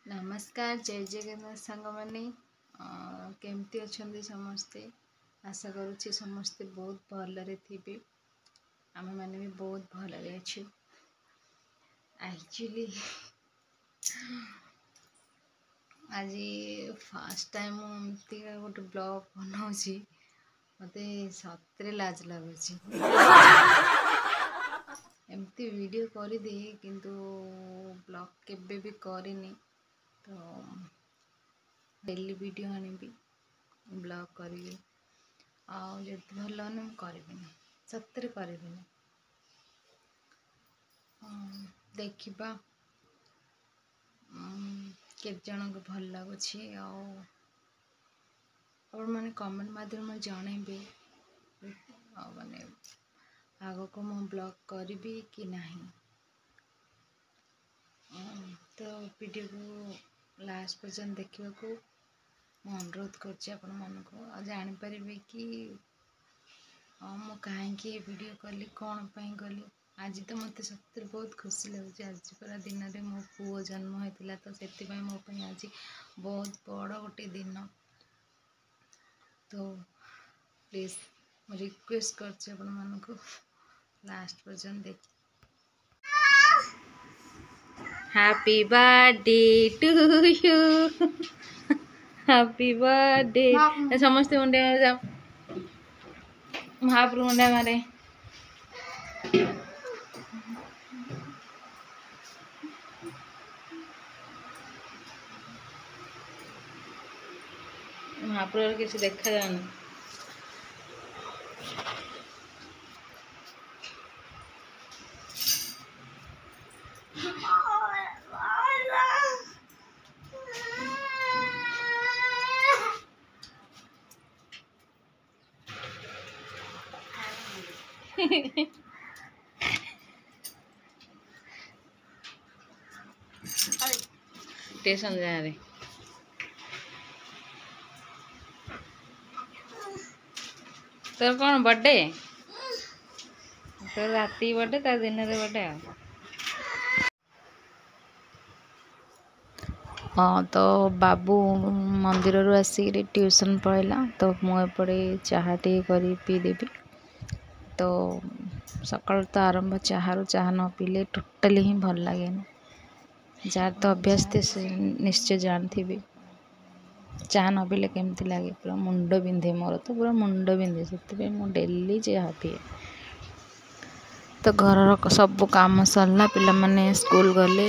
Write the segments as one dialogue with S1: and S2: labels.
S1: नमस्कार जय जगन्नाथ सांग मैंने केमती अच्छा समस्ते आशा करुच्ची समस्ते बहुत भलरे थे आम मैंने भी बहुत भलरे अच्छे एक्चुअली आज फर्स्ट टाइम एमती गोटे ब्लॉग बनाऊँगी मत सतरे लाज लगुच एमती वीडियो कर दिए किंतु ब्लॉग केबे भी करनी तो डेली वीडियो आनिबी ब्लॉग करी आदि भल ना करी सतरे करी देखा केत जन को भल लगुच मैंने कमेंट माध्यम जनइबे माने आग को मु ब्लॉग करी कि नहीं तो वीडियो को लास्ट पर्यंत देखा को अनुरोध कर जापर कि मु कहीं वीडियो कली कौन कली आज तो मत सत्य बहुत खुशी लगुच आज पूरा दिन में मो पुओ जन्म होता तो से मोपाई आज बहुत बड़ गोटे दिन तो प्लीज रिक्वेस्ट कर लास्ट पर्यंत देख happy birthday to you happy birthday समस्त मुंडे मारे जाओ महाप्रभु मुंडे मारे महाप्रभु किसी देखा जानी स्टेशन जा रहे तोर कौन बर्थडे तोर राति बर्थडे तार दिन रे बर्थडे हाँ तो बाबू मंदिर रू आसिक ट्यूशन पढ़ेगा तो मुझे चाहा टे कर पीदेवी तो सकाल तो आरंभ चाह न पीले टोटाली ही भल लगे जार तो अभ्यास थे से निश्चय जानती चाह न पीले केमती लगे पूरा मुंड बिंधे मोर तो पूरा मुंड बिंधे से डेली चाह पीए तो घर सब काम सरला पिला माने स्कूल गले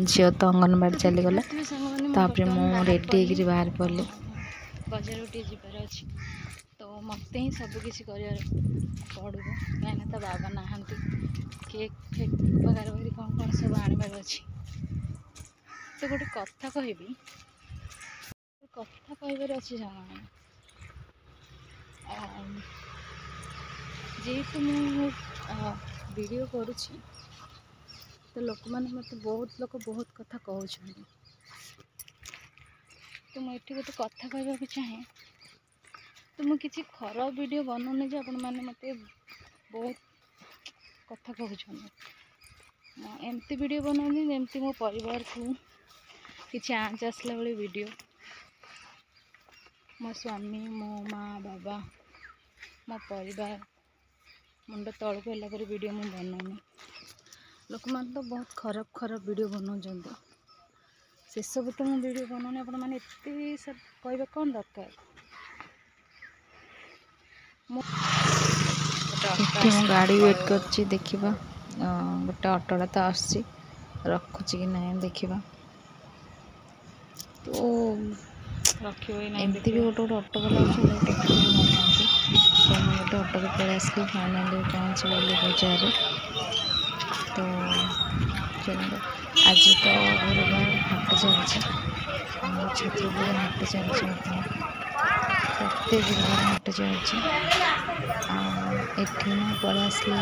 S1: झील तो अंगनवाड़ी चली गला तापर मु रेडी बाहर पड़े बजार उठे जबार अच्छी तो मत ही सबकि पड़ो कहीं तो बाबा ना केक फेक बगार बगी कौन कौन सब आनबार अच्छी तो गोटे कथा कहबी कथा कहबार अच्छी सामान जेहेतु मु वीडियो करुच्ची तो लोक मैंने मत बहुत लोग बहुत कथा कहते तो मुझे गोटे कथा कहवाक चाहे तो मुझे किसी खराब वीडियो बनाऊनी जे आपण मैंने मत बहुत कथा कहते एमती वीडियो बनाऊनी जमती मो परिवार को किसी आँच आसला भाई वीडियो मो स्वामी मो माँ बाबा मो परिवार मुंड तल को है वीडियो मुझे बनाऊनी लोक मैंने तो बहुत खराब खराब वीडियो बनाऊँ से सब तो मुझे वीडियो बनाऊनी आपण मैंने एत कहवा कौन दरकार गाड़ी वेट कर देखा गोटे ऑटोटा तो आसी रखुची कि ना देखा तो एमती भी गोटे गोटे ऑटो वाला गोटे ऑटो के पलि आसली फाइनाली पहुँच गली बजार तो चलो आज तो गुरुवार हाट चलती छत्रपुर हाट चलती प्रत्येक गुरुवार हाट चलती एठी मैं पलि आसली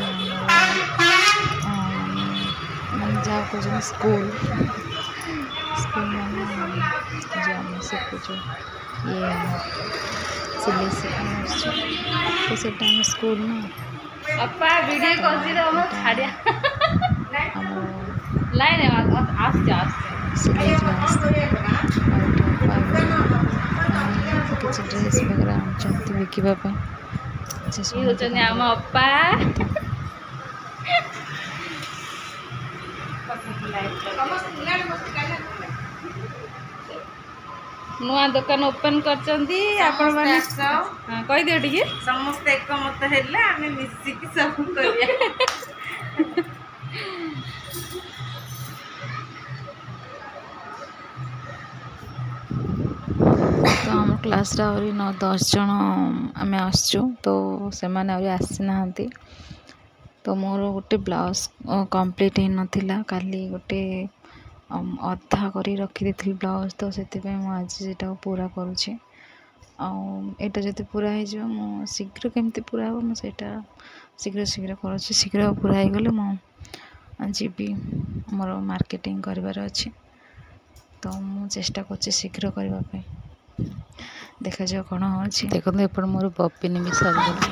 S1: मैंने जहाँ कह स्कूल स्कूल मैंने जो आम शिखुचु ये सिले शिखा तो से स्कूल ना अपा वीडियो कर दी तो हम छाड़िया लाइन आस्ते आस्ते सिलाई क्लास किसी ड्रेस वगैरह आनुंट बिकवाई आम अपा नुआ दुकान ओपन कर दियो टिके
S2: समस्त एकमत हेले आमे मिसिकी सब करिया
S1: तो आम क्लास आहरी 9-10 जन आम आसचु तो से आसी ना तो मोर गोटे ब्लाउज कंप्लीट हो नाला काली गोटे अधा कर रखी थी ब्लाउज तो से आज से पूरा करुँचे आटा जब पूरा हो शीघ्र केमती पूरा हम मुझे शीघ्र शीघ्र करुँच शीघ्र पूरा हो गले मुझे मोर मार्केटिंग करार अच्छे तो मु चेष्टा कर शीघ्र करने देखा जाओ कौन हो देखो एपट मोर बपिनी भी सर गले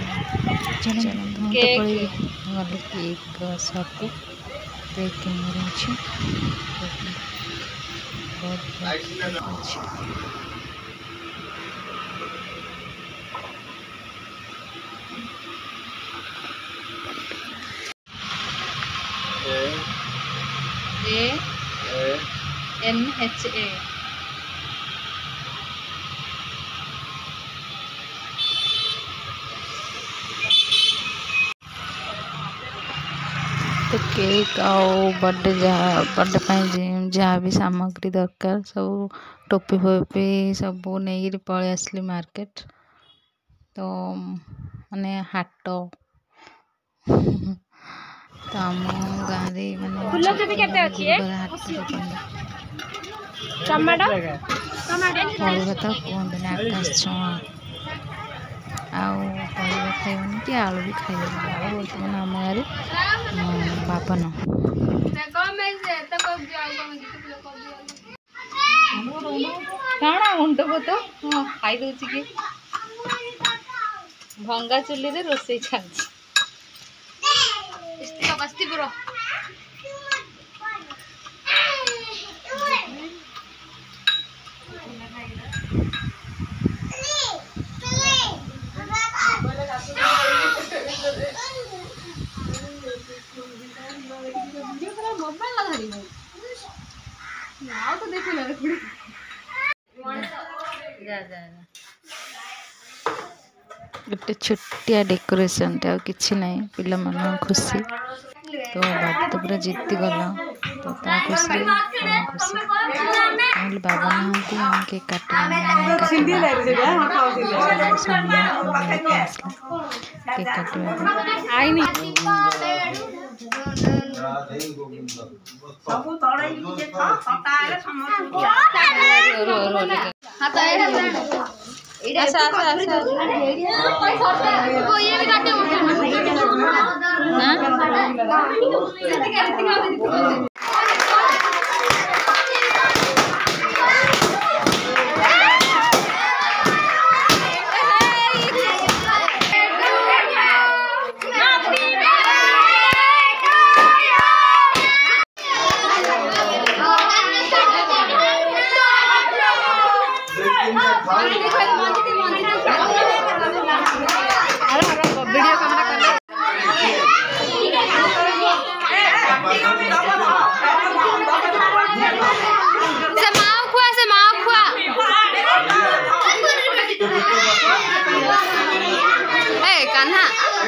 S1: केक शॉप को केक मोर अच्छे ANHA तो केक आउ बर्थडे जहाँ भी सामग्री दरकार सब टोपी फोपी सब नहीं पलि आसली मार्केट तो माने हाट तो आम गाँव परिवा तो कहते आकाश छुआ आवा खाइबनी कि आलू भी खाइबनी बर्तमान आम गाँव बापन कण मुंड को तो खाई दौर कि भंगा चुली रे रोसे छाड़ी गोटे छोटिया डेकोरेशन किसी ना पिला मन खुशी तो बाबू तो पूरा जीति गला तो खुशी खुशी बाबा ना केक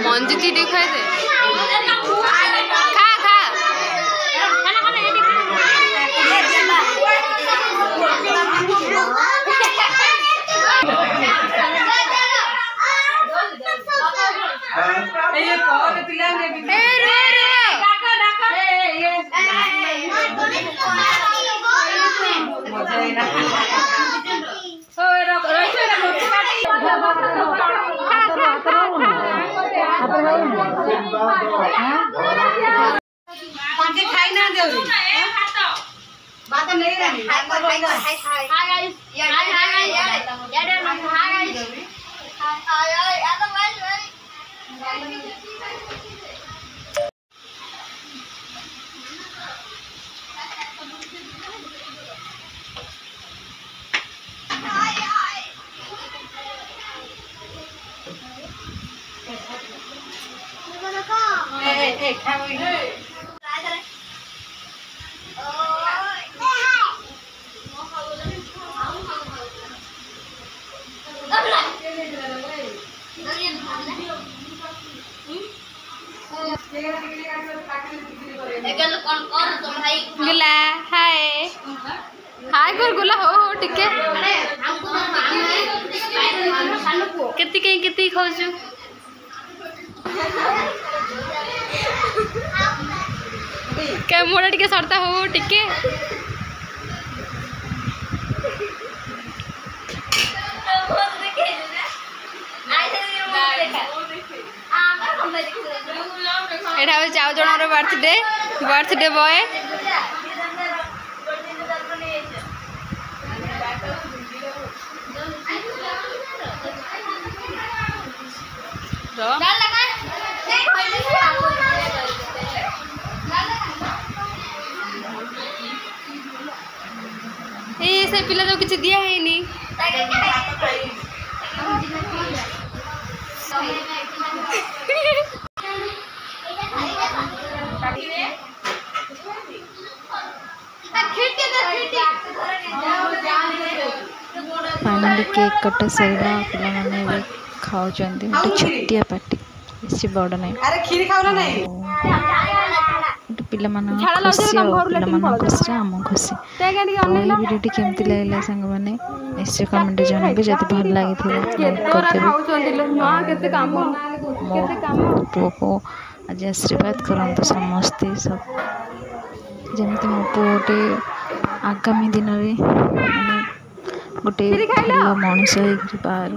S1: मंजू देखा खा खा खाई ना दे बात नहीं रही
S3: गुला हाय हाय कर गुला हो टिके केती खाऊछु क्या मोड़ा टिके सरता हो टिके एटा हो जाओ जनर बर्थडे बॉय से पिला जो किसी दिया है नहीं
S1: फाइनली केक कटा सैला पे खाऊ छोटिया पार्टी बेसी बड़ ना पिला खुशी पिला खुशी आम खुशी भिडियो केमती लगे सांग मैंने निश्चय कमेंट जन जब भल लगी पुओ को आज आशीर्वाद करते समस्ते सब जमी मो पु गोटे आगामी दिन में गोटे भल मनीष हो बाहर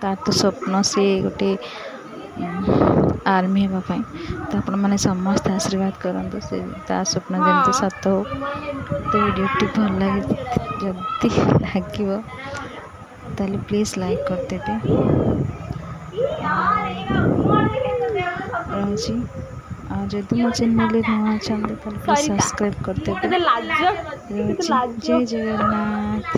S1: तार तो स्वप्न सी गोटे आर्मी हाँपाई तो आपण मैंने समस्त आशीर्वाद करते से स्वप्न जमी सत हो तो वीडियोटी भल लगे जदि लगे ताले प्लीज लाइक करदेवे रही जदि मो चैनल नुआ अच्छा तो प्लीज सब्सक्राइब करदेवे जय जगन्नाथ।